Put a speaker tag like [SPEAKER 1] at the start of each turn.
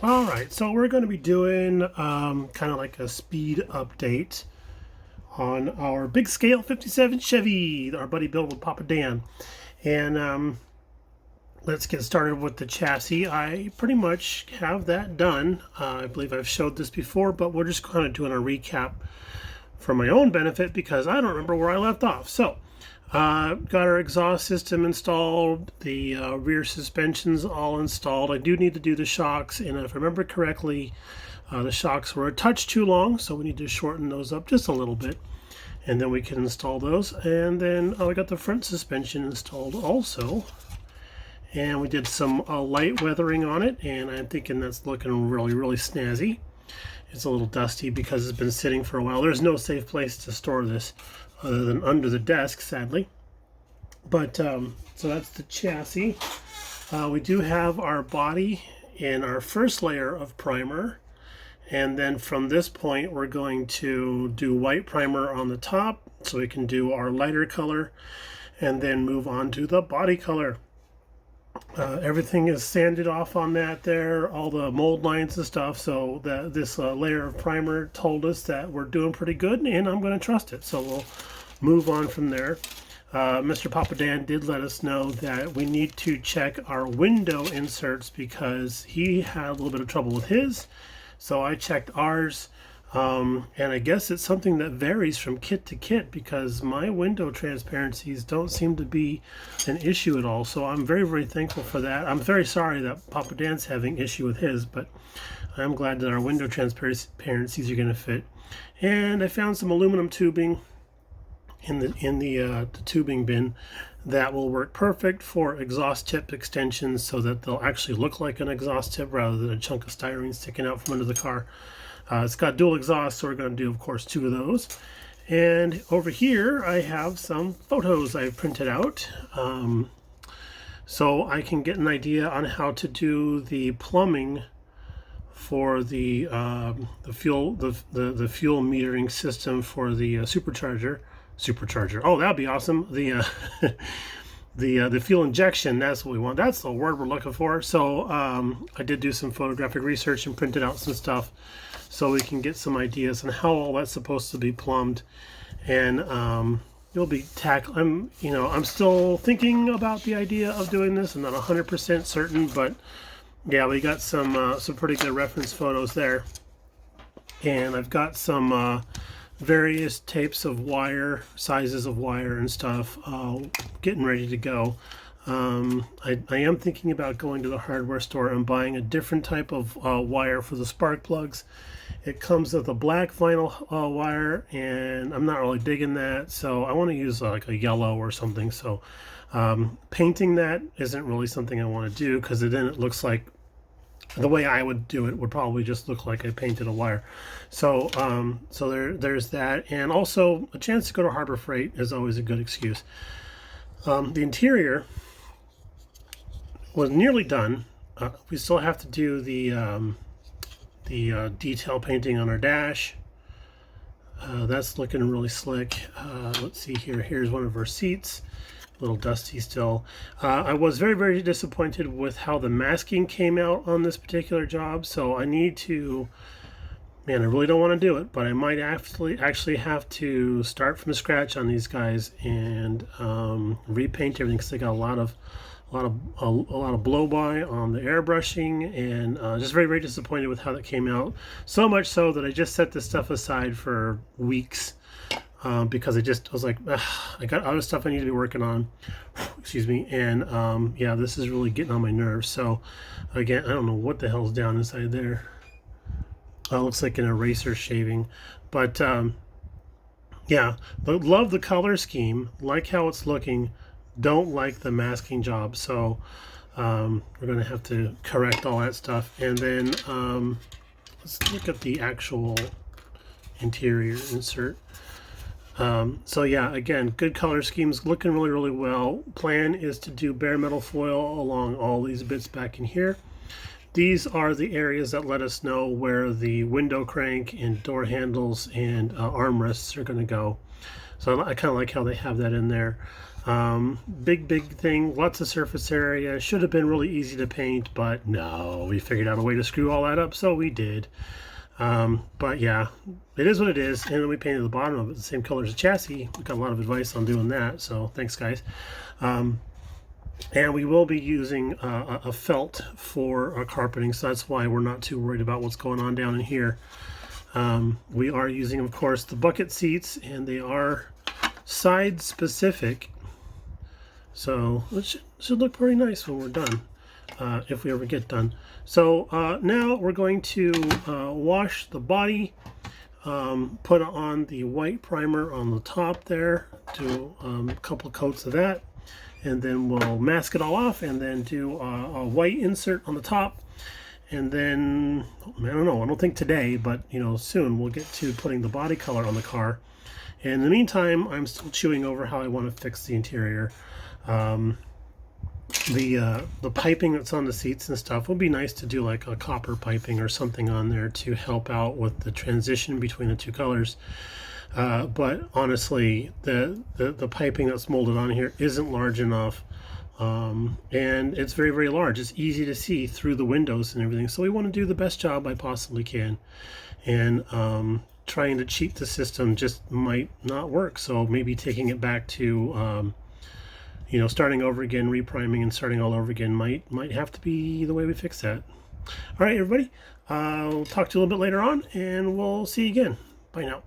[SPEAKER 1] All right, so we're going to be doing kind of like a speed update on our big scale 57 Chevy, our buddy built with Papa Dan. And let's get started with the chassis. I pretty much have that done. I believe I've showed this before, but we're just kind of doing a recap for my own benefit because I don't remember where I left off. So, got our exhaust system installed, the rear suspensions all installed. I do need to do the shocks, and if I remember correctly, the shocks were a touch too long, so we need to shorten those up just a little bit, and then we can install those. And then I got the front suspension installed also, and we did some light weathering on it, and I'm thinking that's looking really, really snazzy. It's a little dusty because it's been sitting for a while. There's no safe place to store this other than under the desk, sadly. But so that's the chassis. We do have our body in our first layer of primer. And then from this point, we're going to do white primer on the top so we can do our lighter color and then move on to the body color. Everything is sanded off on that there, all the mold lines and stuff. So this layer of primer told us that we're doing pretty good, and I'm going to trust it. So we'll move on from there. Mr. Papa Dan did let us know that we need to check our window inserts because he had a little bit of trouble with his. So I checked ours. And I guess it's something that varies from kit to kit because my window transparencies don't seem to be an issue at all. So I'm very, very thankful for that. I'm very sorry that Papa Dan's having issue with his, but I'm glad that our window transparencies are going to fit. And I found some aluminum tubing in the tubing bin that will work perfect for exhaust tip extensions so that they'll actually look like an exhaust tip rather than a chunk of styrene sticking out from under the car. It's got dual exhaust, so we're going to do, of course, 2 of those. And over here, I have some photos I've printed out, so I can get an idea on how to do the plumbing for the fuel metering system for the supercharger. Oh, that'd be awesome. The the fuel injection, that's what we want. That's the word we're looking for. So I did do some photographic research and printed out some stuff so we can get some ideas on how all that's supposed to be plumbed. And you'll be I'm still thinking about the idea of doing this. I'm not 100% certain, but yeah, we got some pretty good reference photos there. And I've got some various types of wire, sizes of wire and stuff, getting ready to go. I am thinking about going to the hardware store and buying a different type of wire for the spark plugs. It comes with a black vinyl wire, and I'm not really digging that, so I want to use like a yellow or something. So painting that isn't really something I want to do because then it looks like the way I would do it would probably just look like I painted a wire. So there's that, and also a chance to go to Harbor Freight is always a good excuse. The interior was nearly done. We still have to do the detail painting on our dash. That's looking really slick. Let's see here. Here's one of our seats. A little dusty still. I was very, very disappointed with how the masking came out on this particular job. So I need to, man, I really don't want to do it, but I might actually have to start from scratch on these guys and repaint everything because they got a lot of blow by on the airbrushing, and just very, very disappointed with how that came out. So much so that I just set this stuff aside for weeks because I was like, I got other stuff I need to be working on. Excuse me. And yeah, this is really getting on my nerves. So again, I don't know what the hell's down inside there. Looks like an eraser shaving, but yeah, love the color scheme, like how it's looking. Don't like the masking job, so we're going to have to correct all that stuff. And then let's look at the actual interior insert. So yeah, again, good color schemes, looking really, really well. Plan is to do bare metal foil along all these bits back in here. These are the areas that let us know where the window crank and door handles and armrests are going to go. So I kind of like how they have that in there. Big thing, lots of surface area. Should have been really easy to paint, but no, we figured out a way to screw all that up, so we did. But yeah, it is what it is. And then we painted the bottom of it the same color as the chassis. We got a lot of advice on doing that, so thanks guys. And we will be using a felt for carpeting, so that's why we're not too worried about what's going on down in here. We are using, of course, the bucket seats, and they are side specific, so it should look pretty nice when we're done, if we ever get done. So now we're going to wash the body, put on the white primer on the top there, do a couple coats of that, and then we'll mask it all off, and then do a white insert on the top. And then, I don't know, I don't think today, but you know, soon we'll get to putting the body color on the car. And in the meantime, I'm still chewing over how I want to fix the interior. The piping that's on the seats and stuff would be nice to do, like a copper piping or something on there to help out with the transition between the two colors. But honestly, the piping that's molded on here isn't large enough. And it's very large. It's easy to see through the windows and everything. So we want to do the best job I possibly can. And trying to cheat the system just might not work. So maybe taking it back to you know, starting over again, repriming and starting all over again might have to be the way we fix that. All right, everybody. I'll talk to you a little bit later on, and we'll see you again. Bye now.